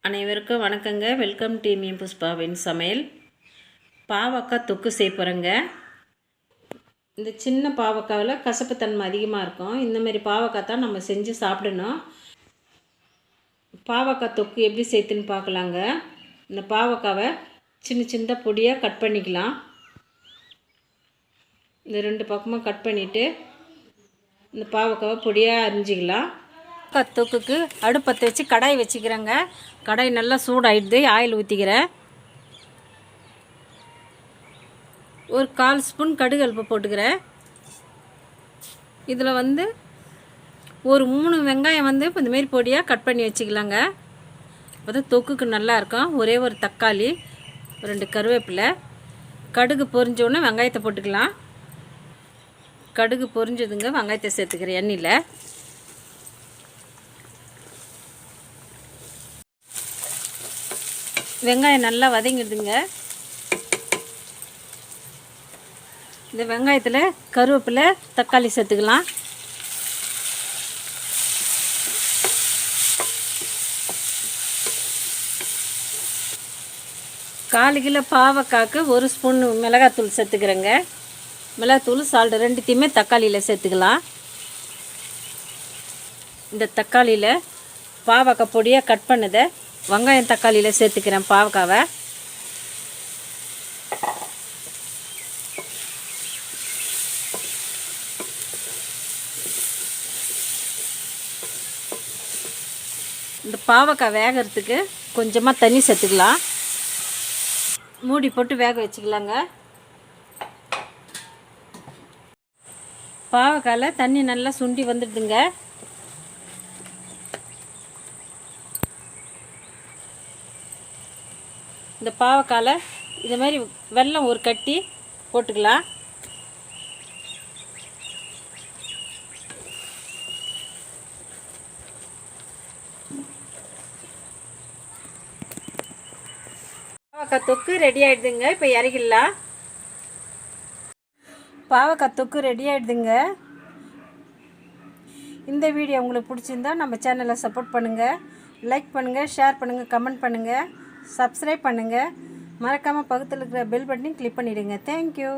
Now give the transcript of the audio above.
அனைவருக்கும் வணக்கங்க. Welcome to மீன் புஷ்பாவின் சமையல். பாவக்காய் தொக்கு செய்ய போகிறேங்க. இந்த சின்ன பாவக்காவில் கசப்புத்தன்மை அதிகமாக இருக்கும். இந்தமாரி பாவக்காய் தான் நம்ம செஞ்சு சாப்பிடணும். பாவக்காய் தொக்கு எப்படி செய்யுதுன்னு பார்க்கலாங்க. இந்த பாவக்காவை சின்ன சின்ன பொடியாக கட் பண்ணிக்கலாம். இந்த ரெண்டு பக்கமும் கட் பண்ணிவிட்டு இந்த பாவக்காவை பொடியாக அரிஞ்சிக்கலாம். தொக்குக்கு அடுப்பத்தை வச்சு கடாய் வச்சுக்கிறேங்க. கடாய் நல்லா சூடாகிடுது. ஆயில் ஊற்றிக்கிறேன். ஒரு 1/4 ஸ்பூன் கடுகு அல்ப போட்டுக்கிறேன். இதில் ஒரு 3 வெங்காயம் இப்போ இந்தமாரி பொடியாக கட் பண்ணி வச்சுக்கலாங்க. அப்போ தொக்குக்கு நல்லாயிருக்கும். ஒரே ஒரு தக்காளி, 2 கருவேப்பிலை. கடுகு பொரிஞ்சோடனே வெங்காயத்தை போட்டுக்கலாம். கடுகு பொரிஞ்சதுங்க வெங்காயத்தை சேர்த்துக்கிறேன் எண்ணெயில். வெங்காயம் நல்லா வதங்கிடுதுங்க. இந்த வெங்காயத்தில் கருவேப்பிலை, தக்காளி சேர்த்துக்கலாம். கால் கிலோ பாவக்காய்க்கு 1 ஸ்பூன் மிளகாத்தூள் சேர்த்துக்கிறேங்க. மிளகாத்தூள், சால்ட் ரெண்டுத்தையுமே தக்காளியில் சேர்த்துக்கலாம். இந்த தக்காளியில் பாவக்காய் பொடியாக கட் பண்ணதை வெங்காயம் தக்காளியில் சேர்த்துக்கிறேன். பாவக்காவை இந்த பாவக்காய் வேகிறதுக்கு கொஞ்சமாக தண்ணி சேர்த்துக்கலாம். மூடி போட்டு வேக வச்சுக்கலாங்க. பாவக்காயில் தண்ணி நல்லா சுண்டி வந்துடுதுங்க. இந்த பாவக்காயில் இது மாதிரி வெல்லம் ஒரு கட்டி போட்டுக்கலாம். பாவக்காய் தொக்கு ரெடி ஆகிடுதுங்க. இப்போ இறக்கிடலாம். பாவக்காய் தொக்கு ரெடி ஆகிடுதுங்க. இந்த வீடியோ உங்களுக்கு பிடிச்சிருந்தா நம்ம சேனலை சப்போர்ட் பண்ணுங்கள், லைக் பண்ணுங்கள், ஷேர் பண்ணுங்கள், கமெண்ட் பண்ணுங்கள், சப்ஸ்கிரைப் பண்ணுங்கள். மறக்காமல் பக்கத்தில் இருக்கிற பெல் பட்டனையும் கிளிக் பண்ணிவிடுங்க. தேங்க்யூ.